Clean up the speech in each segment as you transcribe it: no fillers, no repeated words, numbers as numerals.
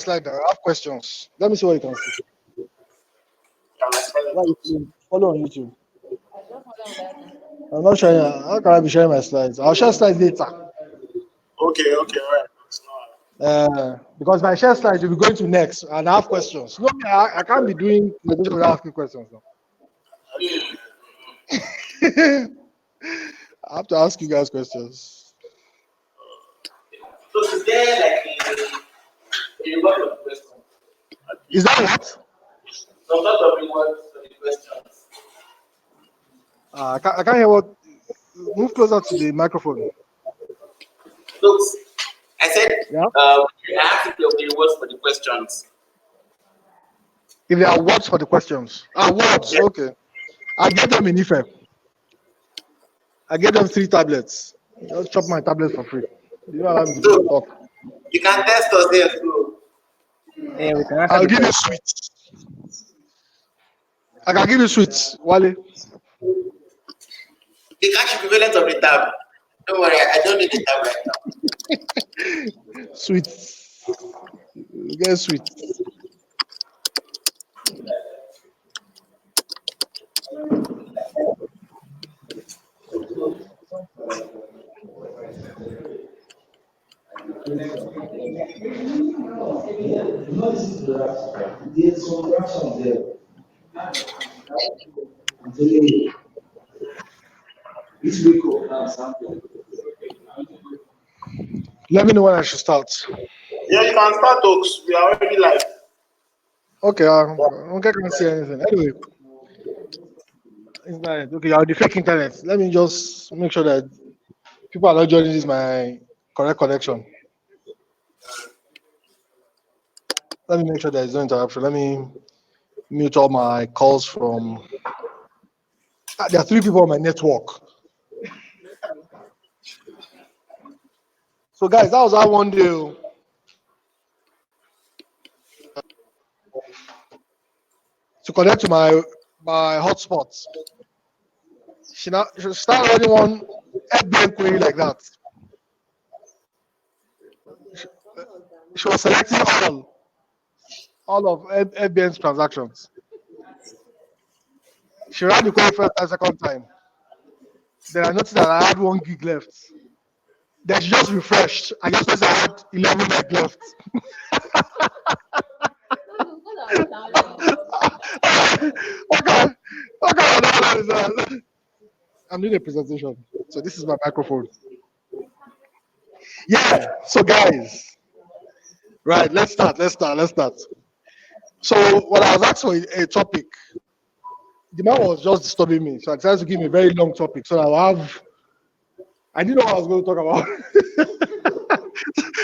slide. I have questions. Let me see what you can see. Why you follow on YouTube? I'm not sharing. How can I be sharing my slides? I'll share slides later. Okay, all right. Because my share slides will be going to next, and I have questions. No, I can't be doing presentation without asking questions now. I have to ask you guys questions. So is there like a reward of questions? Is that what? Some sort of reward for the questions. I can't hear what. Move closer to the microphone. Look, I said, Yeah. I have to give the rewards for the questions. If there are words for the questions. Words. Yeah. Okay. I get them in Ife. I get them 3 tablets. Just chop my tablet for free. You know how I'm So, talk. you can test us there too. Yeah, we can answer I'll the give you question. sweets. I can give you sweets, Wale. The cash equivalent of the tab. Don't worry, I don't need the tab right now. Sweets. You get sweets. Let me know when I should start. Yeah, you can start talks. We are already live. Okay, I can't see anything. Anyway, internet. Okay, you're the fake internet. Let me just make sure that people are not joining this my correct connection. Let me make sure there is no interruption. Let me mute all my calls from. There are 3 people on my network. So, guys, that was our one day. To connect to my hotspots. She started running one FBN query like that. She was selecting all of FBN's transactions. She ran the query first and second time. Then I noticed that I had 1 gig left. Then she just refreshed. I just noticed I had 11 meg left. Okay. I'm doing a presentation. So this is my microphone. Yeah. So guys, right, let's start. So when I was asked for a topic, the man was just disturbing me. So I decided to give me a very long topic. So I didn't know what I was going to talk about.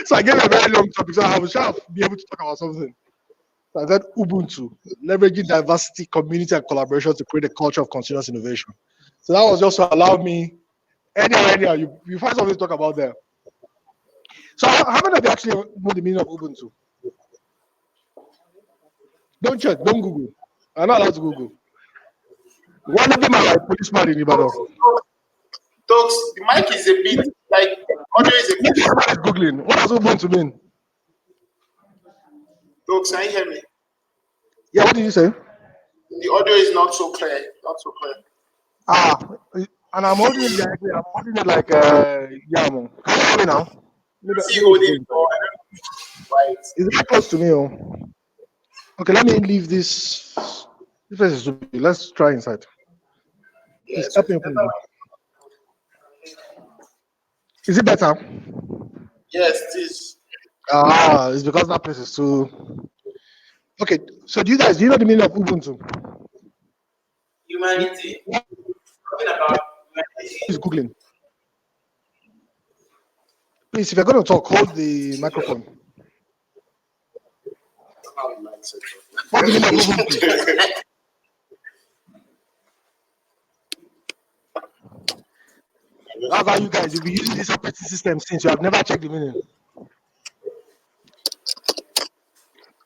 So I gave a very long topic. So I was sure be able to talk about something. So I said Ubuntu, leveraging diversity, community, and collaboration to create a culture of continuous innovation. So that was just to allow me, anyhow, you find something to talk about there. So how many of you actually know the meaning of Ubuntu? Don't check, don't Google. I'm not allowed to Google. One of them are like policeman in Ibadan. Talks, the mic is a bit like audio is a bit. Everybody's Googling. What does Ubuntu mean? Talks, can you hear me? Yeah, what did you say? The audio is not so clear. And I'm holding it directly. I'm holding it like Yamo. Can you hear me now? See holding for right. It's very close to me. Okay, let me leave this. This place is stupid. Let's try inside. Yes. Help me open it. Is it better? Yes, it is. It's because that place is too. Okay, so do you know the meaning of Ubuntu? Humanity. Talking about humanity. Please Googling. Please, if you're going to talk, hold the microphone. What's the meaning of Ubuntu? That's how you guys, you'll be using this operating system since you have never checked the meaning.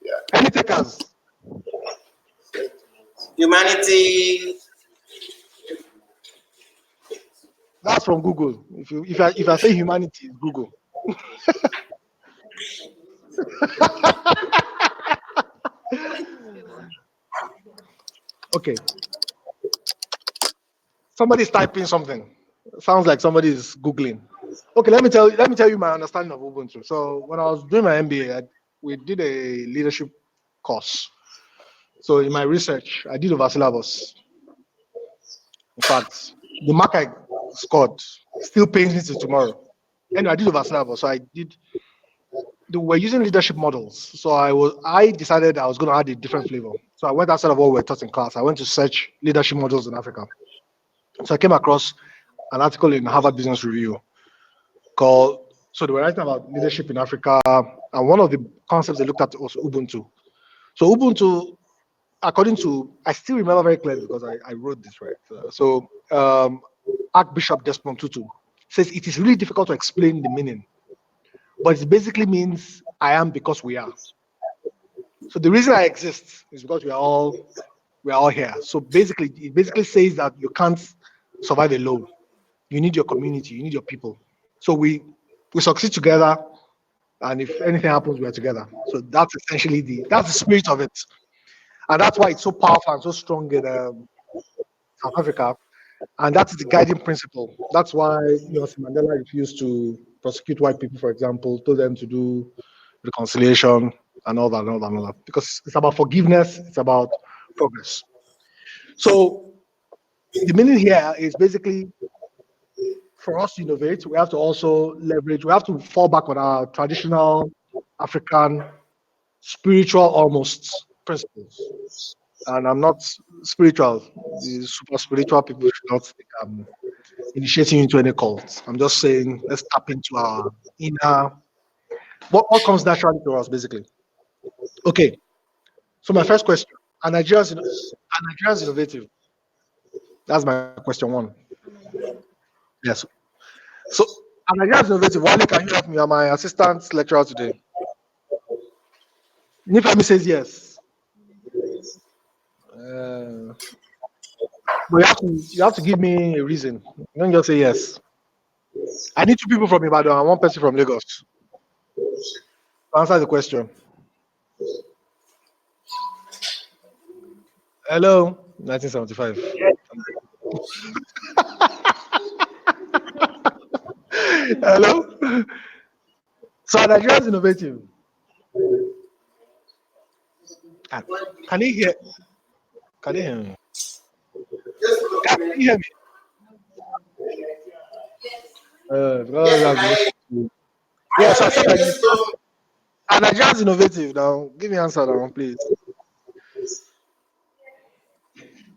Yeah. Any takers? Humanity. That's from Google. If I say humanity, it's Google. Okay, somebody's typing something. Sounds like somebody is googling. Okay, let me tell you my understanding of Ubuntu. So when I was doing my MBA, we did a leadership course. So in my research, I did over syllabus. In fact, the mark I scored still pains me to tomorrow. And I did over syllabus. So I did. We're using leadership models. So I decided I was going to add a different flavor. So I went outside of what we were taught in class. I went to search leadership models in Africa. So I came across an article in Harvard Business Review called. So they were writing about leadership in Africa, and one of the concepts they looked at was Ubuntu. So Ubuntu, according to, I still remember very clearly because I wrote this right. Archbishop Desmond Tutu says it is really difficult to explain the meaning, but it basically means I am because we are. So the reason I exist is because we are all here. So basically, it basically says that you can't survive alone. You need your community, you need your people. So we succeed together, and if anything happens, we are together. So that's essentially that's the spirit of it, and that's why it's so powerful and so strong in South Africa, and that's the guiding principle. That's why Nelson Mandela refused to prosecute white people, for example, told them to do reconciliation and all that, and all that, and all that, because it's about forgiveness, it's about progress. So the meaning here is basically for us to innovate, we have to also leverage, we have to fall back on our traditional African spiritual almost principles. And I'm not spiritual. The super spiritual people should not think I'm initiating you into any cult. I'm just saying let's tap into our inner what comes naturally to us, basically. Okay. So my first question: Are Nigerians innovative? That's my question one. Yes. So are Nigerians innovative? Wally, can you help me? I'm my assistant lecturer today. Nifemi says yes. But you have to give me a reason. Don't just say yes. I need two people from Ibadan and one person from Lagos to answer the question. Hello, 1975. Hello. So are Nigerians innovative? Ah, Can you hear? Can you hear me? Can you hear me? Because Yes, I've been I listening to you. Yes, I said I just don't. are Nigerians innovative now? Give me an answer now, please.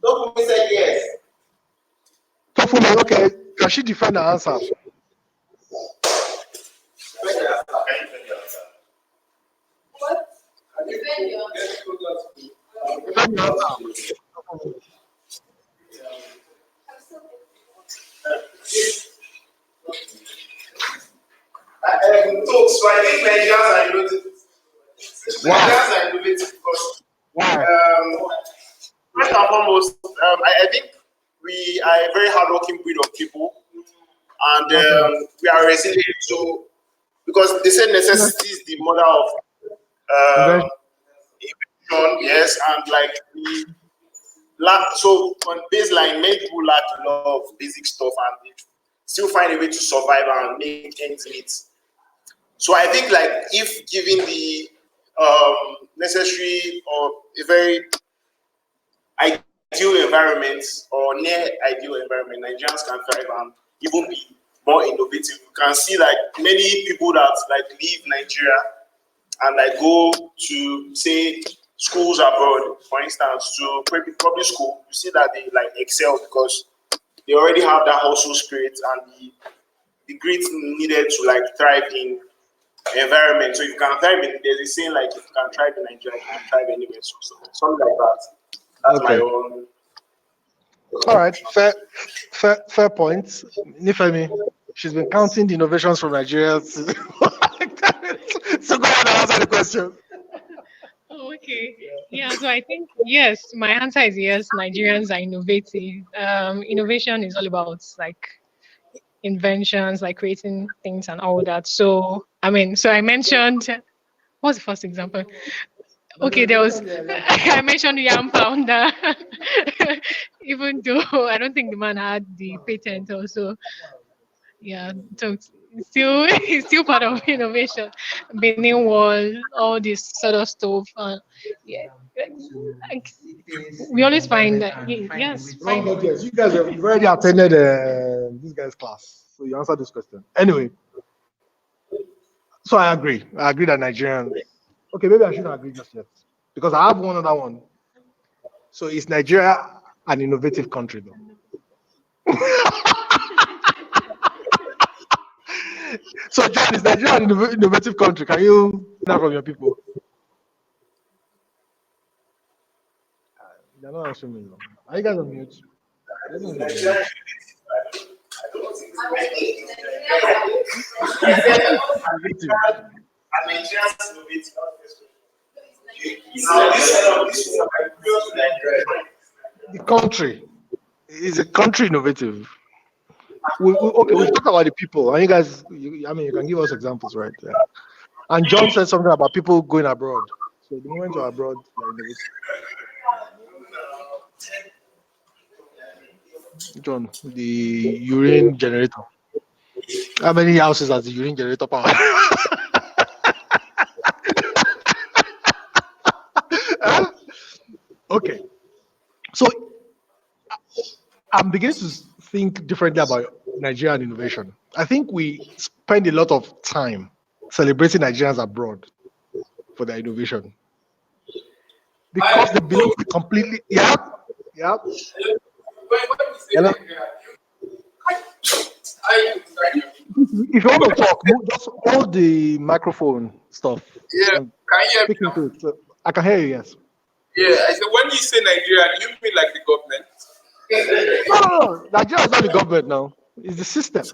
Don't say yes. Tofumi, okay. Can she defend the answer? Defend the answer. So I think Nigerians are innovative. Why? Nigerians are innovative because Why? first and foremost, I think we are a very hardworking breed of people, and Okay. we are resilient. So, because they say necessity is the mother of Invention. invention, yes, and like we lack. So on baseline, many people lack a lot of basic stuff, and they still find a way to survive and make ends meet. So I think like if given the necessary or a very ideal environment or near ideal environment, Nigerians can thrive and even be more innovative. You can see like many people that like leave Nigeria and like go to say schools abroad, for instance, to public school. You see that they like excel because they already have that hustle spirit and the grit needed to like thrive in environment. So if you can thrive in, there's a saying like if you can thrive in Nigeria, you can thrive anywhere. So something like that. That's my Okay. own. All right. Fair point. Nifemi, she's been counting the innovations from Nigeria. So go ahead and answer the question. Oh, okay. Yeah, so I think yes, my answer is yes. Nigerians are innovative. Innovation is all about like inventions, like creating things and all that. So I mean, so I mentioned what's the first example? Okay, there was I mentioned yam pounder, even though I don't think the man had the patent also. Yeah, so it's still it's still part of innovation. Benin wall, all this sort of stuff. Yeah, like, we always find that yes, Wrong fine. audience. You guys have you've already attended this guy's class, so you answered this question. Anyway, so I agree. I agree that Nigerians. Okay, maybe I shouldn't agree just yet because I have one other one. So is Nigeria an innovative country though? So John, is Nigeria an innovative country? Can you hear from your people? They're not answering me. Are you guys on mute? I don't know if you're on Nigeria, mute. I don't think Is the country innovative? and Nigerians innovate. Now this is Nigeria. The country is a country innovative. Okay, we've talked about the people, and you guys, I mean, you can give us examples, right? Yeah. And John said something about people going abroad. So the moment you're abroad, you're innovative. John, the urine generator. How many houses has the urine generator power? Okay, so I'm beginning to think differently about Nigerian innovation. I think we spend a lot of time celebrating Nigerians abroad for their innovation because they belong to completely. Yeah. Hello? If you want to talk, just hold the microphone stuff. Yeah, And can you hear me speak now? into it. So I can hear you. Yes. Yeah, I said when you say Nigeria, do you mean like the government? No. Nigeria is not the government now. It's the system.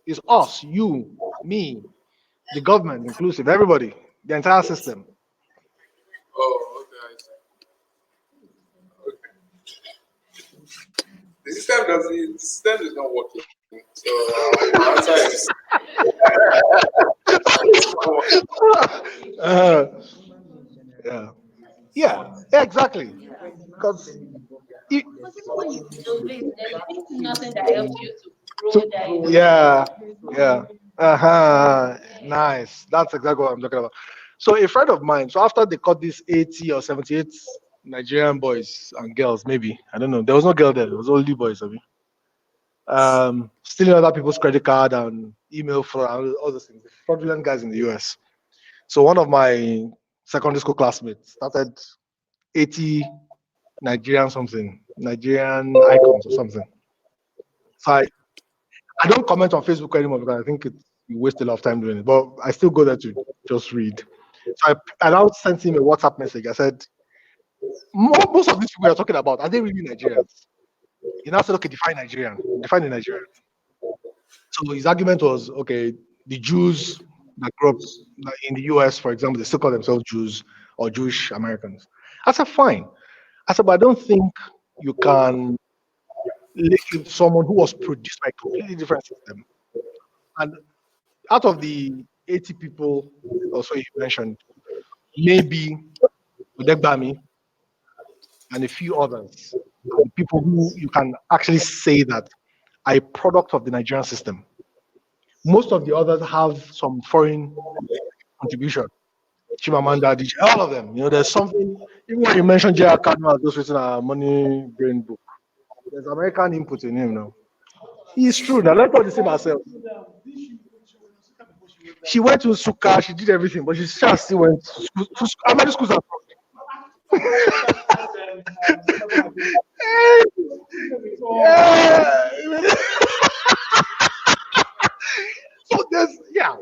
It's us, you, me, the government, inclusive, everybody, the entire system. Oh, okay. Okay. The system is not working. So the answer is Uh, yeah. Yeah, exactly. Because Nothing that helps you to grow that. yeah. Nice. That's exactly what I'm talking about. So a friend of mine, so after they caught these 80 or 78 Nigerian boys and girls, maybe, I don't know. There was no girl there, it was only boys, I mean. Stealing other people's credit card and email fraud and all those things. Fraudulent guys in the US. So one of my secondary school classmates started 80 Nigerian icons or something. So I don't comment on Facebook anymore because I think you waste a lot of time doing it. But I still go there to just read. So I now sent him a WhatsApp message. I said, most of these people you're talking about, are they really Nigerians? He now said, okay, define Nigerian. Define the Nigerian. So his argument was, okay, the Jews that grew up in the US, for example, they still call themselves Jews or Jewish Americans. I said, fine. I said, but I don't think you can link it to someone who was produced by a completely different system. And out of the 80 people also you mentioned, maybe Udegbami and a few others are the people who you can actually say that are a product of the Nigerian system. Most of the others have some foreign contribution. Chimamanda, DJ, all of them. There's something, even when you mention J.R. Cardinal, just written a money brain book, there's American input in him now. It's true. Now, let's not deceive ourselves. She went to Suka, she did everything, but she still went to school. How many schools are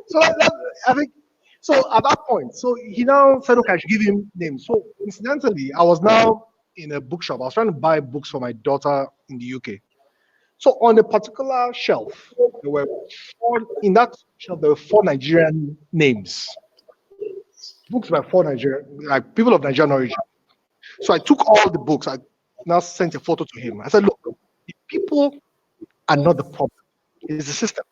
So I think so at that point. So he now said, okay, I should give him names. So incidentally, I was now in a bookshop. I was trying to buy books for my daughter in the UK. So on a particular shelf, there were there were 4 Nigerian names. Books by 4 Nigerian, like people of Nigerian origin. So I took all the books. I now sent a photo to him. I said, look, the people are not the problem. It's the system.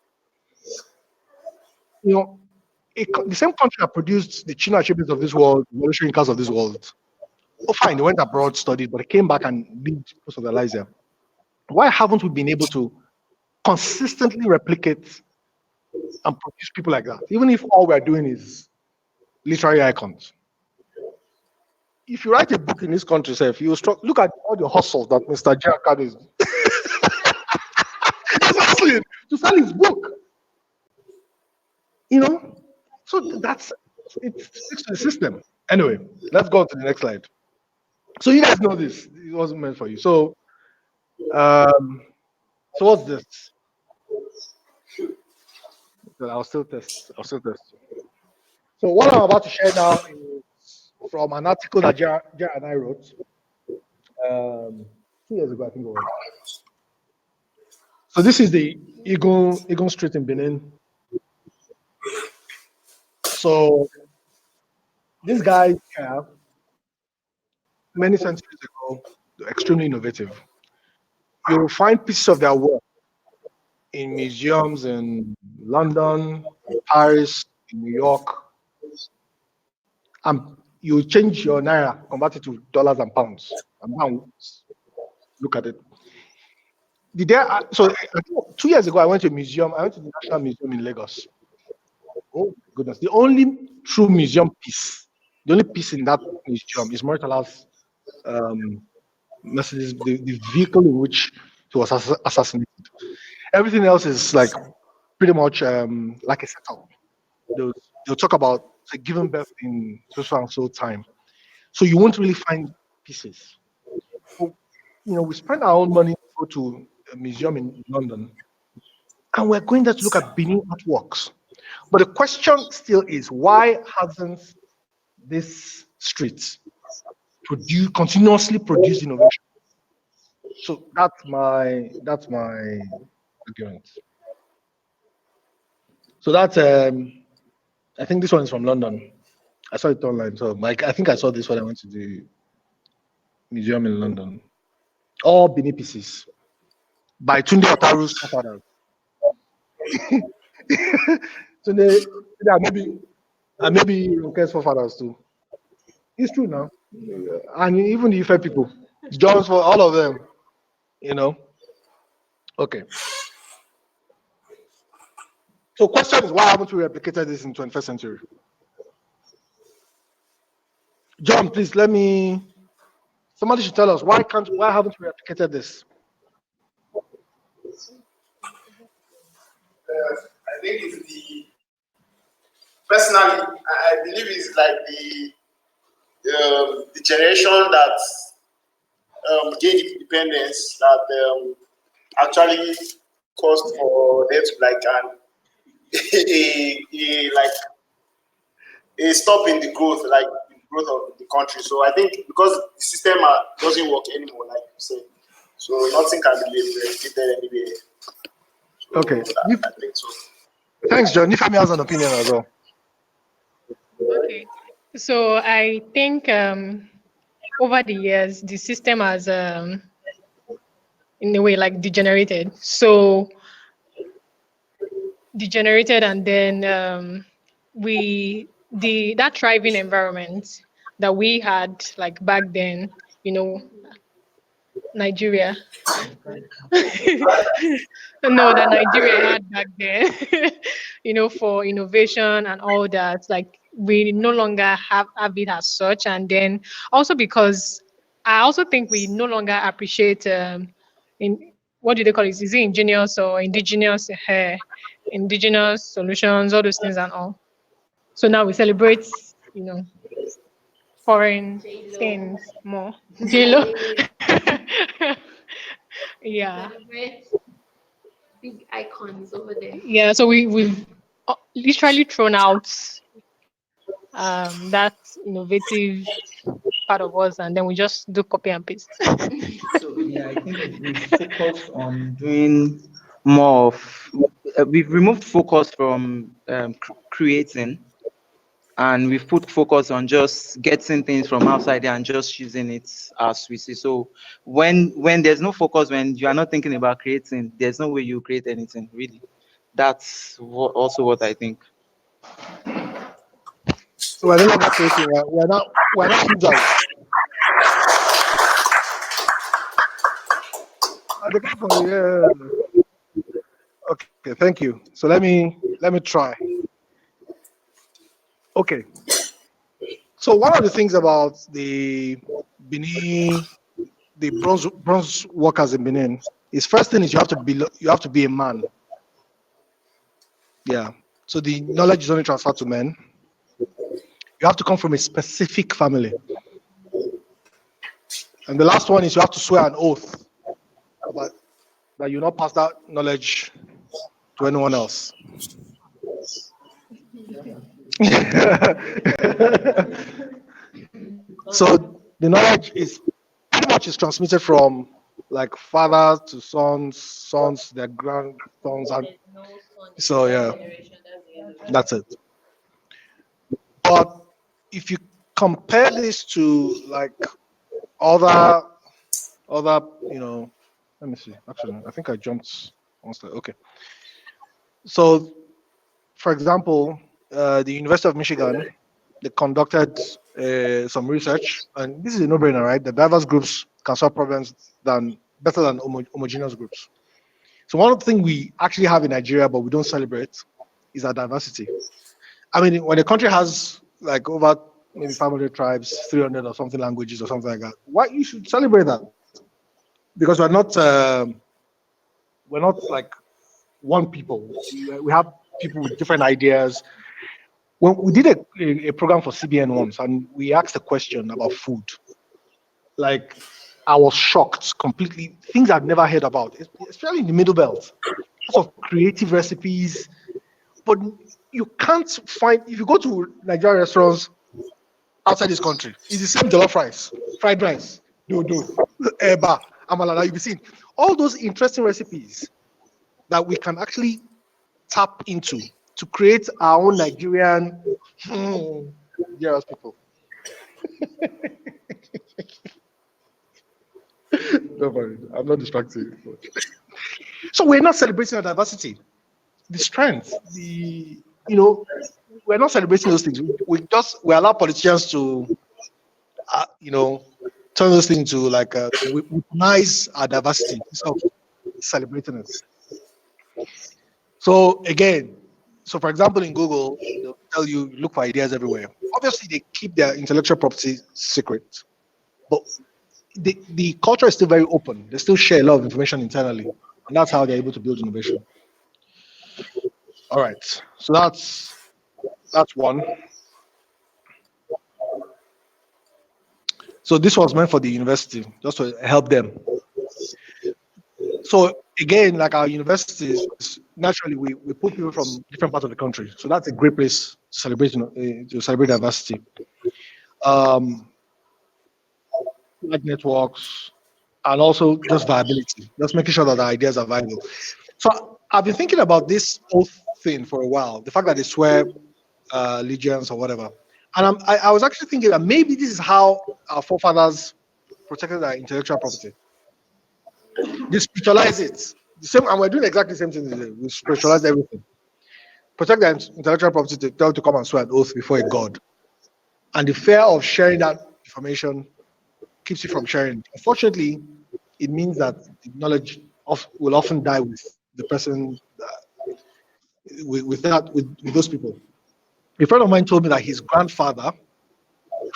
the same country that produced the Chino Achebes of this world, the Revolutionary cars of this world. Oh, fine, they went abroad, studied, but they came back and lived most of their lives there. Why haven't we been able to consistently replicate and produce people like that? Even if all we're doing is literary icons. If you write a book in this country, say, if you look at all the hustles that Mr. Giancarlo is he's hustling to sell his book. You know? So that's it sticks to the system. Anyway, let's go on to the next slide. So you guys know this. It wasn't meant for you. So so what's this? So I'll still test. So what I'm about to share now is from an article that Jar and I wrote 2 years ago, I think it was. So this is the Egon Street in Benin. So these guys have many centuries ago, they're extremely innovative. You'll find pieces of their work in museums in London, in Paris, in New York. And you change your naira, convert it to dollars and pounds, and now look at it. So 2 years ago, I went to a museum. I went to the National Museum in Lagos. Oh goodness! The only true museum piece, the only piece in that museum is Murtala's Mercedes, the vehicle in which he was assassinated. Everything else is like pretty much like a setup. They'll talk about giving birth in so and so time, so you won't really find pieces. So, we spend our own money to go to a museum in London, and we're going there to look at Benin artworks. But the question still is, why hasn't this street continuously produced innovation? So that's my argument. So that's I think this one is from London. I saw it online. So Mike, I think I saw this when I went to the museum in London. All Benin pieces by Tunde Otaru's forefathers. So maybe Ronke's forefathers too. It's true now. And even the Ife people, John's for all of them, Okay. So question is, why haven't we replicated this in 21st century? John, please somebody should tell us why haven't we replicated this? I think it's personally, I believe it's like the generation that gained independence that actually caused for them to like a stop in the growth, like the growth of the country. So I think because the system doesn't work anymore, like you said, so nothing can be replicated anywhere. So okay. I think so. Thanks, John. Nifemi has an opinion as well. Okay. So I think over the years, the system has, in a way, like degenerated. So degenerated, and then that thriving environment that we had like back then, Nigeria. No, that Nigeria had back then, for innovation and all that. Like we no longer have it as such, and then also because I also think we no longer appreciate in what do they call it? Is it ingenious or indigenous indigenous solutions, all those things and all. So now we celebrate, foreign things more. J-Lo. Yeah. Big icons over there. Yeah, so we've literally thrown out that innovative part of us, and then we just do copy and paste. So yeah, I think we focus on doing more of. We've removed focus from creating, and we've put focus on just getting things from outside and just using it as we see. So when there's no focus, when you are not thinking about creating, there's no way you create anything really. That's also what I think. So we're no longer creating. We're not users. The guy from Okay, thank you. So let me try. Okay. So one of the things about the Benin, the bronze workers in Benin, is first thing is you have to be a man. Yeah. So the knowledge is only transferred to men. You have to come from a specific family. And the last one is you have to swear an oath about that you not pass that knowledge to anyone else. So the knowledge is pretty much is transmitted from like father to sons, sons to their grandsons, and No son in so that yeah, generation. That's the end of it. that's it. But if you compare this to like other other, let me see. Actually, I think I jumped one slide. Okay. So for example, the University of Michigan, they conducted some research, and this is a no-brainer, right? The diverse groups can solve problems better than homogeneous groups. So one of the things we actually have in Nigeria, but we don't celebrate, is our diversity. I mean, when a country has like over maybe 500 tribes, 300 or something languages or something like that, why you should celebrate that? Because we're not like one people. We have people with different ideas. When we did a program for CBN once, and we asked a question about food, like I was shocked completely. Things I'd never heard about, especially in the Middle Belt. Lots of creative recipes, but you can't find if you go to Nigerian restaurants outside this country, it's the same jollof rice, fried rice, dodo, eba, amala. That you'll be seeing all those interesting recipes that we can actually tap into to create our own Nigerian yes people. Don't worry, I'm not distracting you. So we're not celebrating our diversity, the strength, we're not celebrating those things. We allow politicians to, you know, turn those things into like we weaponize our diversity instead of celebrating it. So again, so for example, in Google, they'll tell you look for ideas everywhere. Obviously, they keep their intellectual property secret, but the culture is still very open. They still share a lot of information internally, and that's how they're able to build innovation. All right, so that's one. So this was meant for the university, just to help them. So again, like our universities, naturally we put people from different parts of the country. So that's a great place to celebrate diversity. Um, like networks and also just viability, just making sure that the ideas are viable. So I've been thinking about this oath thing for a while, the fact that they swear allegiance or whatever. And I was actually thinking that maybe this is how our forefathers protected their intellectual property. They spiritualize it. The same, and we're doing exactly the same thing today. We spiritualize everything. Protect their intellectual property to tell to come and swear an oath before a god. And the fear of sharing that information keeps you from sharing. Unfortunately, it means that the knowledge will often die with the person, with those people. A friend of mine told me that his grandfather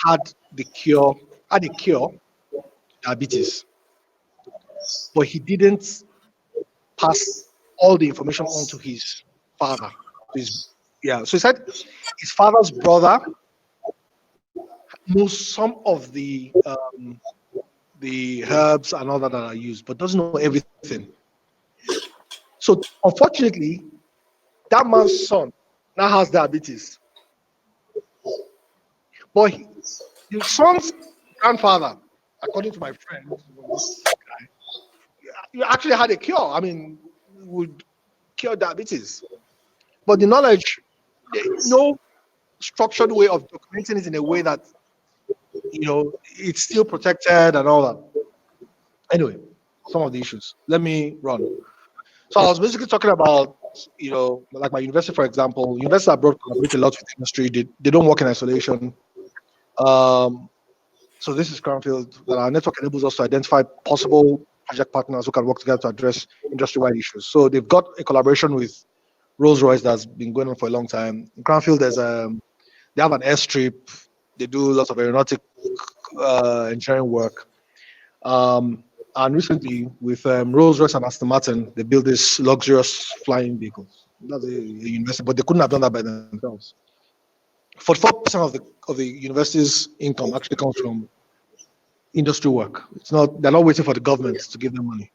had a cure diabetes, but he didn't pass all the information on to his father. Yeah. So he said his father's brother knows some of the herbs and all that are used, but doesn't know everything. So unfortunately, that man's son now has diabetes, but the son's grandfather, according to my friend, he actually had a cure. I mean, would cure diabetes, but the knowledge, no structured way of documenting it in a way that it's still protected and all that. Anyway, some of the issues. Let me run. So I was basically talking about like my university, for example, universities abroad collaborate a lot with industry. They don't work in isolation. Um, so this is Crownfield, that our network enables us to identify possible project partners who can work together to address industry-wide issues. So they've got a collaboration with Rolls-Royce that's been going on for a long time. In Crownfield, they have an airstrip. They do lots of aeronautic engineering work. And recently, with Rolls-Royce and Aston Martin, they built these luxurious flying vehicles. That's a university, but they couldn't have done that by themselves. 44% of the university's income actually comes from industry work. They're not waiting for the government to give them money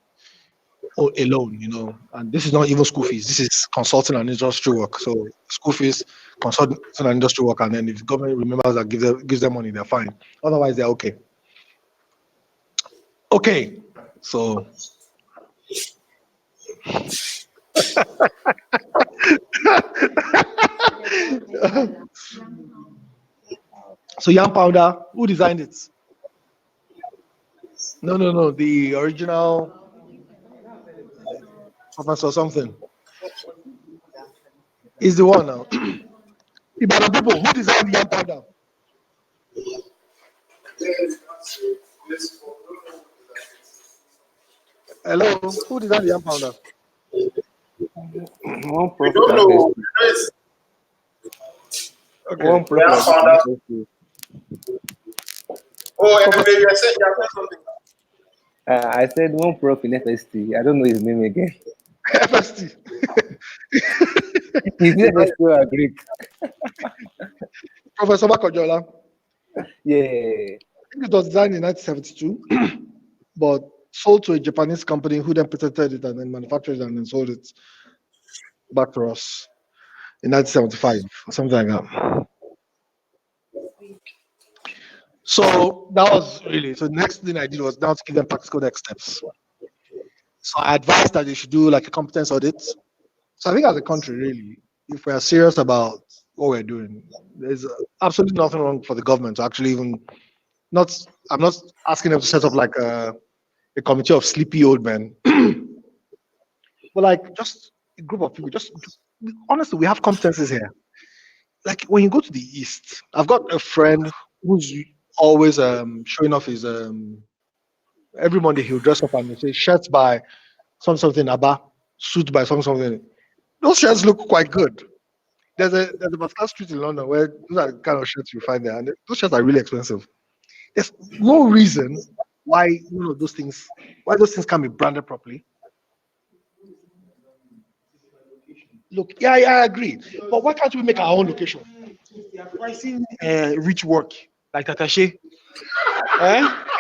alone. And this is not even school fees. This is consulting and industry work. So school fees, consulting and industry work, and then if the government remembers that gives them money, they're fine. Otherwise, they're okay. Okay, so so yam powder, who designed it? No, the original professor something is the one now. Ibadan people, who designed the yam powder? Hello, who designed the yam powder? One We prof don't that know. is Okay. one prof Yeah, that found out. is Oh, and you said something. I said one prof in FST. I don't know his name again. FST. His name is still Greek. Professor Makojola. Yeah. I think it was designed in 1972, but sold to a Japanese company who then patented it and then manufactured it and then sold it back to us in 1975 or something like that. So that was really, so the next thing I did was now to give them practical next steps. So I advised that they should do like a competence audit. So I think as a country, really, if we are serious about what we're doing, there's absolutely nothing wrong for the government to actually even I'm not asking them to set up like a committee of sleepy old men, but like just a group of people. Honestly, we have competences here. Like when you go to the east, I've got a friend who's always showing off his every Monday he'll dress up and he'll say shirts by something Abba, suit by something. Those shirts look quite good. There's a particular street in London where those are the kind of shirts you find there, and those shirts are really expensive. There's no reason why those things can't be branded properly. Look, yeah, I agree. But why can't we make our own location? They are pricing rich work like Tatashe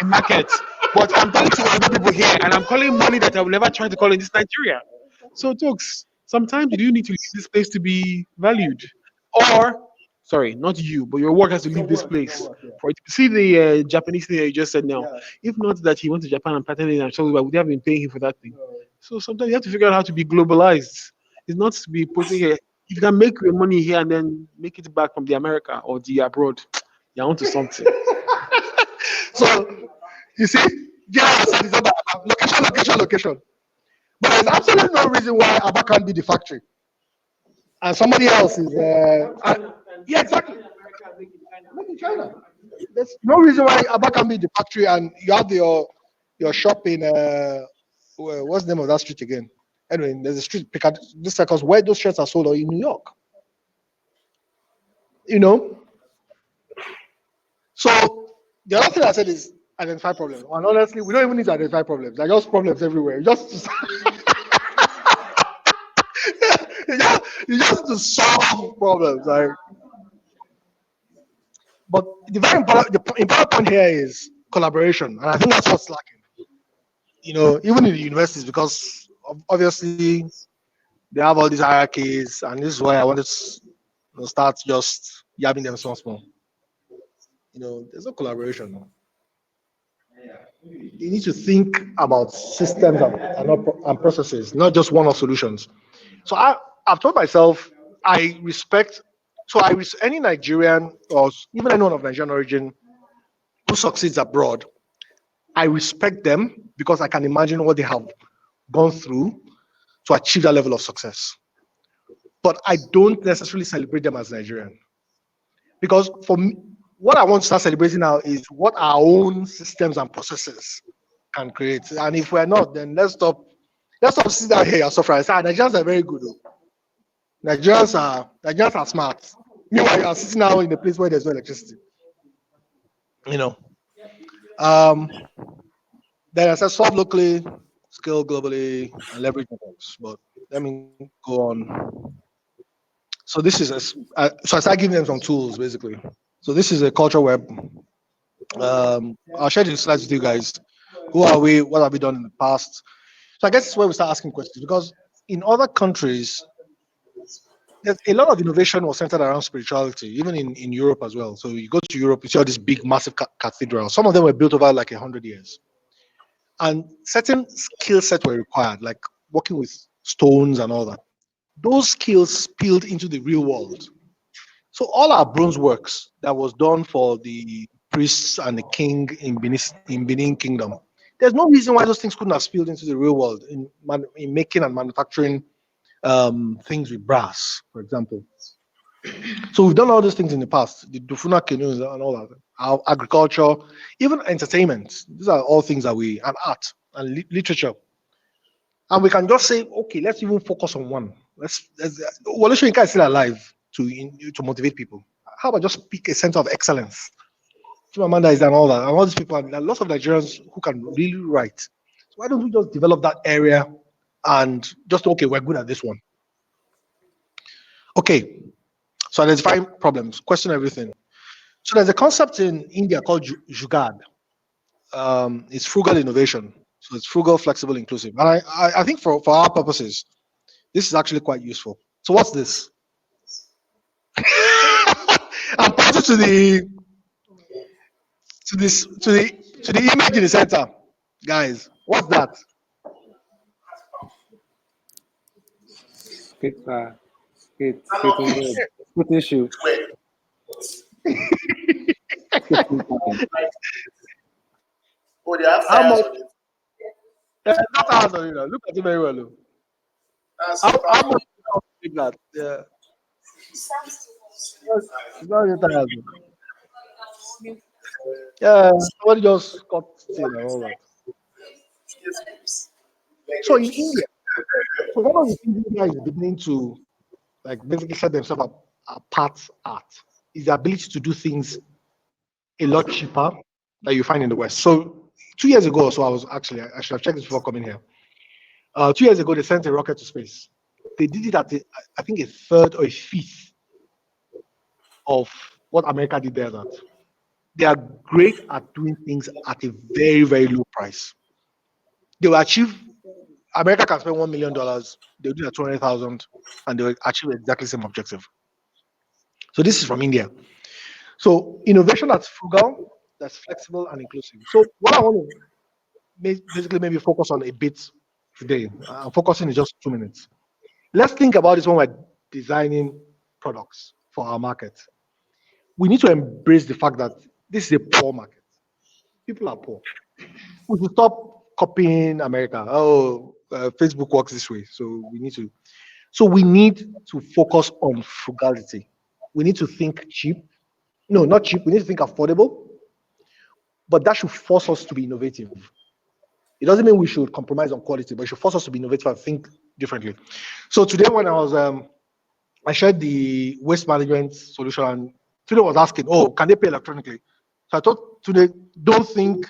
in market. But I'm talking to other people here and I'm calling money that I will never try to call in this Nigeria. So, Tokes, sometimes you do need to leave this place to be valued. Or, sorry, not you, but your work has to leave this place. For it to see the Japanese thing that you just said now. If not that he went to Japan and patented it and sold it, but would have been paying him for that thing. So sometimes you have to figure out how to be globalized. It's not to be putting here. If you can make your money here and then make it back from the America or the abroad, you're onto something. So you see, yeah, so it's about location. But there's absolutely no reason why Abba can't be the factory. And somebody else is yeah, exactly. Make in China. There's no reason why Abba can't be the factory and you have your shop in what's the name of that street again? Anyway, there's a street this because where those shirts are sold are in New York. So the other thing I said is identify problems. And honestly, we don't even need to identify problems. There are just problems everywhere. You just to solve problems. But the important point here is collaboration, and I think that's what's lacking. Even in the universities, because obviously they have all these hierarchies, and this is why I wanted to start just yabbing them small. There's no collaboration. You need to think about systems and processes, not just one-off solutions. So I've told myself I respect. So any Nigerian or even anyone of Nigerian origin who succeeds abroad, I respect them because I can imagine what they have gone through to achieve that level of success. but I don't necessarily celebrate them as Nigerian. Because for me, what I want to start celebrating now is what our own systems and processes can create. And if we're not, then let's stop sitting down here and suffer and say, Nigerians are very good. Nigerians are smart. Meanwhile, you are sitting now in a place where there's no electricity. You know. Um, then I said solve locally, scale globally, and leverage networks. But let me go on. So this is so I started giving them some tools basically. So this is a culture web. I'll share the slides with you guys. Who are we? What have we done in the past? So I guess it's where we start asking questions because in other countries, there's a lot of innovation was centered around spirituality, even in Europe as well. So you go to Europe, you see all these big, massive cathedrals. Some of them were built over like 100 years, and certain skill sets were required, like working with stones and all that. Those skills spilled into the real world. So all our bronze works that was done for the priests and the king in Benin Kingdom, there's no reason why those things couldn't have spilled into the real world in making and manufacturing things with brass, for example. So we've done all these things in the past, the Dufuna canoes and all that, our agriculture, even entertainment. These are all things that and art and literature. And we can just say, okay, let's even focus on one. Wale Soyinka is still alive to motivate people. How about just pick a center of excellence? Chimamanda is and all that, and all these people, and lots of Nigerians who can really write. So why don't we just develop that area and just okay, we're good at this one. Okay, so identifying problems, question everything. So there's a concept in India called Jugaad. It's frugal innovation. So it's frugal, flexible, inclusive. And I think for our purposes, this is actually quite useful. So what's this? I'm pointing to the image in the center, guys. What's that? Skate issue. Oh, they have How tires much? on it. Not ours, look at it very well. Look. That's How much is that? Yeah. It's not your tires. Yeah, somebody just got still and all that. So in India, so one of the things India is beginning to like basically set themselves apart at is the ability to do things a lot cheaper that you find in the West. So 2 years ago, so I should have checked this before coming here. 2 years ago, they sent a rocket to space. They did it at I think a third or a fifth of what America did there. That they are great at doing things at a very, very low price. They will achieve. America can spend $1 million. They'll do that 200,000, and they will achieve exactly the same objective. So this is from India. So innovation that's frugal, that's flexible and inclusive. So what I want to basically maybe focus on a bit today. I'm focusing in just 2 minutes. Let's think about this when we're designing products for our market. We need to embrace the fact that this is a poor market. People are poor. We should stop copying America. Oh, Facebook works this way, so we need to. So we need to focus on frugality. We need to think cheap. No, not cheap. We need to think affordable. But that should force us to be innovative. It doesn't mean we should compromise on quality, but it should force us to be innovative and think differently. So today, when I shared the waste management solution, and today was asking, oh, can they pay electronically? So I thought today, don't think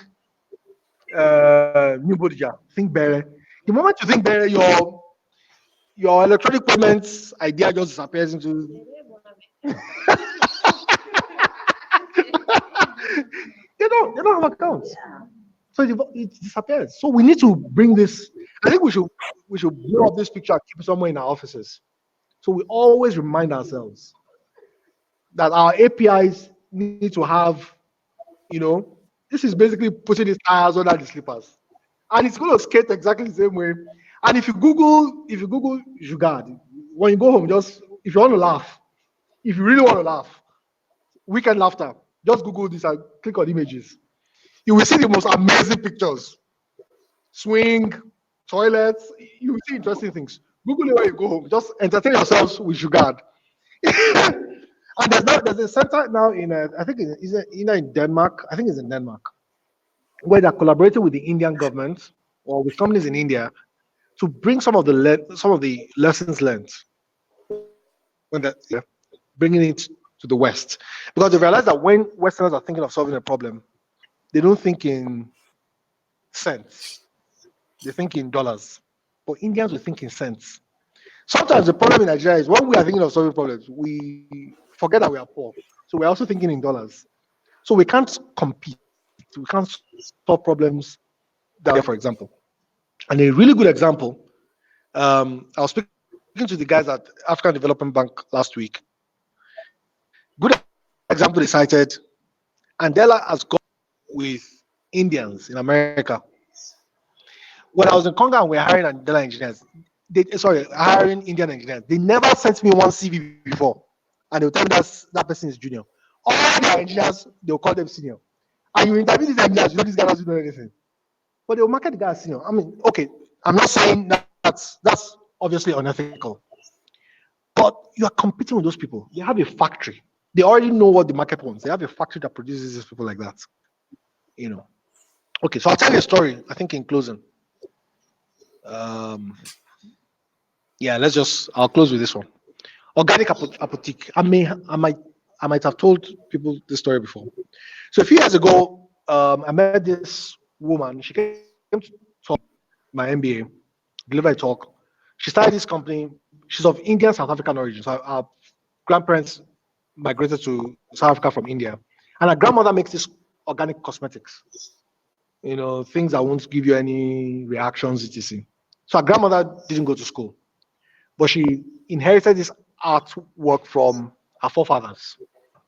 New Bodija, think better. The moment you think better, your electronic payments idea just disappears into. They don't have accounts. So it disappears. So we need to bring this. I think we should blow up this picture and keep it somewhere in our offices. So we always remind ourselves that our APIs need to have, this is basically putting these tires under the slippers. And it's going to skate exactly the same way. And if you Google Jugaad, when you go home, if you want to laugh, if you really want to laugh, weekend laughter, just Google this and click on images. You will see the most amazing pictures. Swing, toilets, you will see interesting things. Google it when you go home. Just entertain yourselves with sugar. And there's a center now in I think is it either in Denmark. I think it's in Denmark, where they're collaborating with the Indian government or with companies in India to bring some of the lessons learned when that bringing it to the West, because they realize that when Westerners are thinking of solving a problem, they don't think in cents, they think in dollars. But Indians will think in cents. Sometimes the problem in Nigeria is when we are thinking of solving problems, we forget that we are poor. So we're also thinking in dollars. So we can't compete. We can't solve problems that, for example. And a really good example, I was speaking to the guys at African Development Bank last week. Good example they cited, Andela has gone with Indians in America. When I was in Congo and we were hiring Andela engineers, hiring Indian engineers, they never sent me one CV before. And they'll tell me that person is junior. All their engineers, they'll call them senior. And you interview these engineers, you know this guy doesn't know anything. But they'll market the guy as senior. I mean, okay, I'm not saying that's obviously unethical. But you are competing with those people. They have a factory. They already know what the market wants. They have a factory that produces these people like that. You know. Okay, so I'll tell you a story, I think in closing. Yeah, I'll close with this one. Organic apotheke. I might have told people this story before. So a few years ago, I met this woman. She came to talk my MBA, deliver a talk. She started this company. She's of Indian South African origin. So our grandparents migrated to South Africa from India, and her grandmother makes this organic cosmetics. You know, things that won't give you any reactions, etc. So her grandmother didn't go to school, but she inherited this artwork from her forefathers.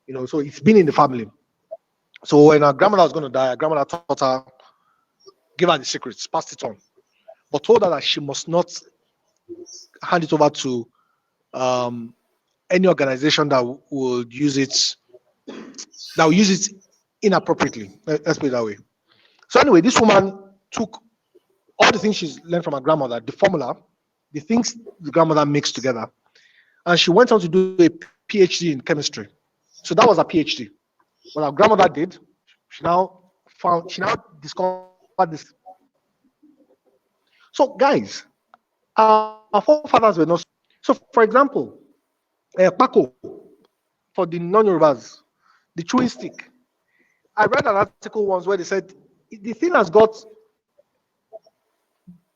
You know, so it's been in the family. So when her grandmother was going to die, her grandmother taught her, give her the secrets, passed it on, but told her that she must not hand it over to any organization that would use it inappropriately. Let's put it that way. So anyway, this woman took all the things she's learned from her grandmother, the formula, the things the grandmother mixed together, and she went on to do a PhD in chemistry. So that was a PhD. What her grandmother did, she now discovered this. So guys, our forefathers were not. So for example, Paco, for the non-Yorubas, the chewing stick. I read an article once where they said the thing has got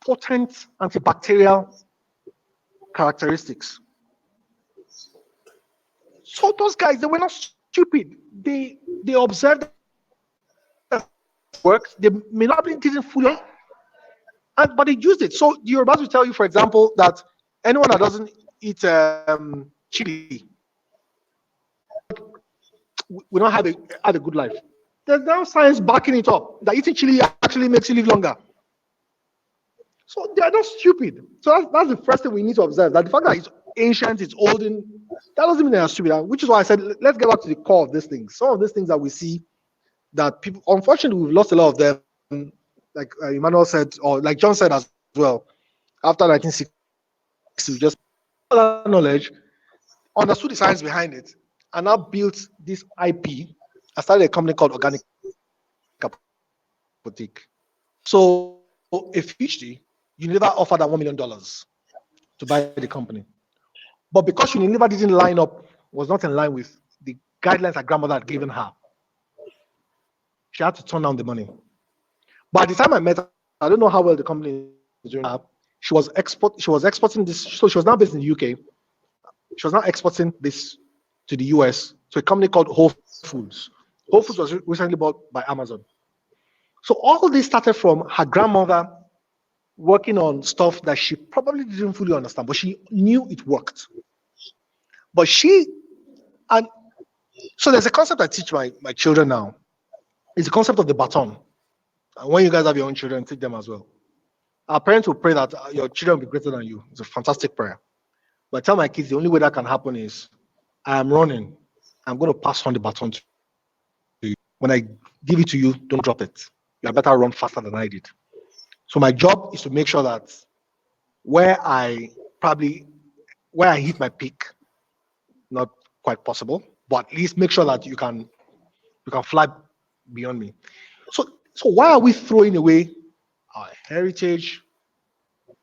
potent antibacterial characteristics. So those guys, they were not stupid. They observed that works. They may not have been fully, but they used it. So the Yorubas will tell you, for example, that anyone that doesn't eat chili will not have a good life. There's now science backing it up that eating chili actually makes you live longer. So they are not stupid. So that's the first thing we need to observe. That the fact that it's ancient, it's olden, that doesn't mean they are stupid. Which is why I said let's get back to the core of these things. Some of these things that we see that people, unfortunately, we've lost a lot of them. Like Emmanuel said, or like John said as well. After 1960, we just that knowledge, understood the science behind it, and now built this IP. I started a company called Organic Apotheke. So if PhD, you never offer that $1 million to buy the company. But because Unilever didn't line up, was not in line with the guidelines her grandmother had given her, she had to turn down the money. But at the time I met her, I don't know how well the company is doing. She was exporting this, so she was now based in the UK. She was now exporting this to the US to a company called Whole Foods. Whole Foods was recently bought by Amazon. So all this started from her grandmother working on stuff that she probably didn't fully understand, but she knew it worked. But and so there's a concept I teach my children now. It's the concept of the baton. And when you guys have your own children, teach them as well. Our parents will pray that your children will be greater than you. It's a fantastic prayer. But I tell my kids the only way that can happen is I am running. I'm going to pass on the baton to you. When I give it to you, don't drop it. You better run faster than I did. So my job is to make sure that where I probably where I hit my peak, not quite possible, but at least make sure that you can fly beyond me. So why are we throwing away our heritage,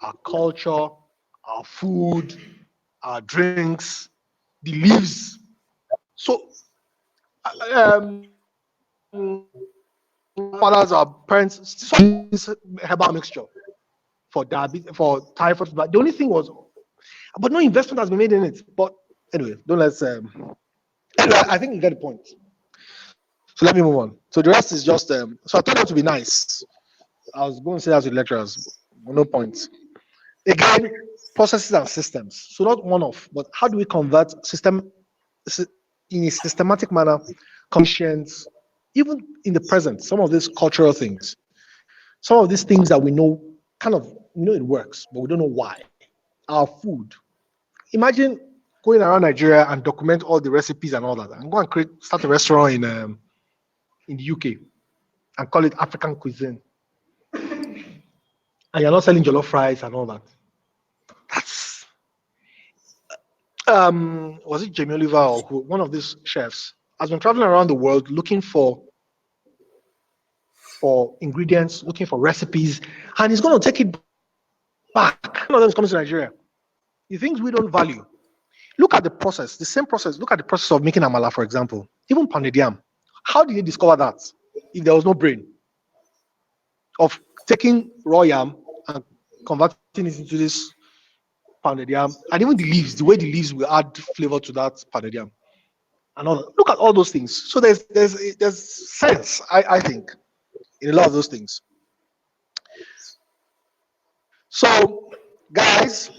our culture, our food, our drinks, the leaves? So um, fathers, our parents, so this herbal mixture for diabetes, for typhoid. But the only thing was, but no investment has been made in it. But anyway, don't let's. Anyway, I think you get the point. So let me move on. So the rest is just. So I told them to be nice. I was going to say that to the lecturers. No point. Again, processes and systems. So not one off, but how do we convert in a systematic manner, conscience, even in the present, some of these cultural things, some of these things that we know kind of we know it works, but we don't know why. Our food. Imagine going around Nigeria and document all the recipes and all that, and go and start a restaurant in the UK and call it African cuisine, and you're not selling jollof fries and all that. That's was it Jamie Oliver or who, one of these chefs has been traveling around the world looking for ingredients, looking for recipes, and he's going to take it back. None of them is coming to Nigeria. The things we don't value. Look at the process, the same process. Look at the process of making amala, for example. Even pounded yam. How did they discover that if there was no brain? Of taking raw yam and converting it into this pounded yam, and even the leaves, the way the leaves will add flavor to that pounded yam. And all that. Look at all those things. So there's sense, I think, in a lot of those things. So, guys,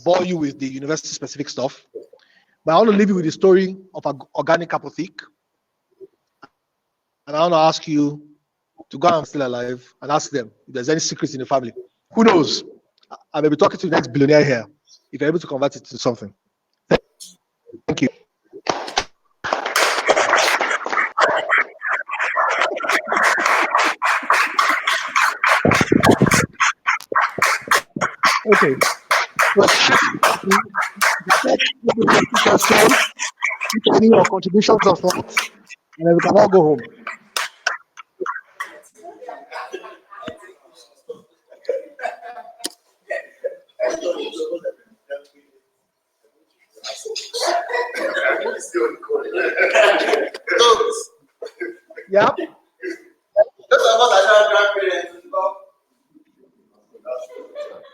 bore you with the university specific stuff, but I want to leave you with the story of an organic apothec, and I want to ask you to go and still alive and ask them if there's any secrets in the family. Who knows? I may be talking to the next billionaire here if you're able to convert it to something. Thank you. Okay. Questions, any or contributions or thoughts, and then we can all go home. Yeah.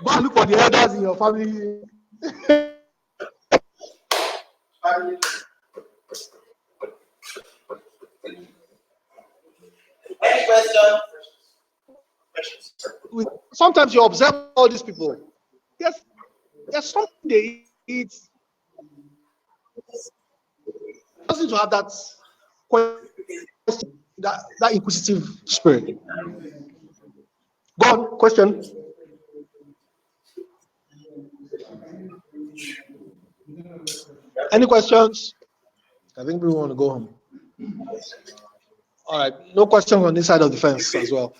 Go and look for the elders in your family. Any question? Sometimes you observe all these people. Yes, there's something they eat. Doesn't to have that question, that inquisitive spirit. Go on, question. Any questions? I think we want to go home. All right, no questions on this side of the fence as well.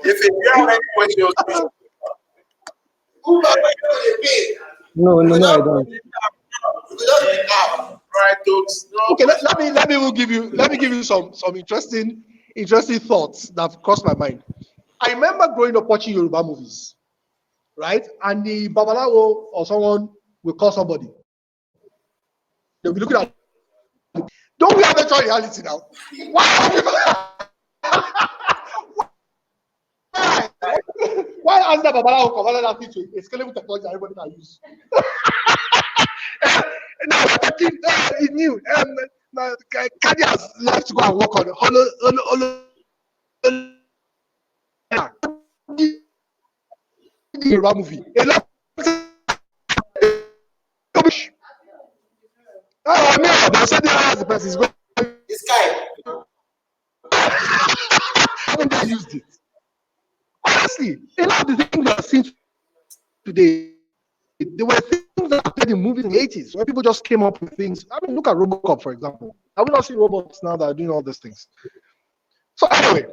If you have any questions, No, I don't. right, folks. Okay, let me give you some interesting thoughts that crossed my mind. I remember growing up watching Yoruba movies, right? And the babalawo or someone will call somebody. They'll be looking at. Don't we have a reality now? Why? Why answer babalawo converted that thing to a scalable technology that everybody can use? Now it's new. Kanye has left to go and work on the Yoruba movie. A lot. Oh no, they said the person is going. This guy. Haven't they used it? Honestly, a lot of the things that are seen today, they were things that appeared in movies in the 80s, where people just came up with things. I mean, look at Robocop, for example. Are we not seeing robots now that are doing all these things? So anyway,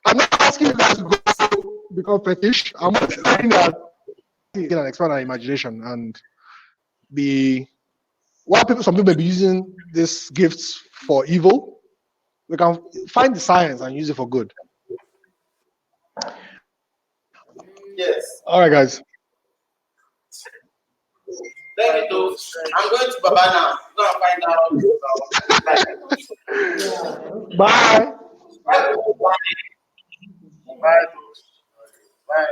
I'm not asking you guys to go become fetish. I'm just saying that you can expand our imagination and be while some people may be using these gifts for evil, we can find the science and use it for good. Yes. All right, guys. Thank you, though. I'm going to Baba now. I'm going to find out. Bye. Bye. Bye. Bye. Bye.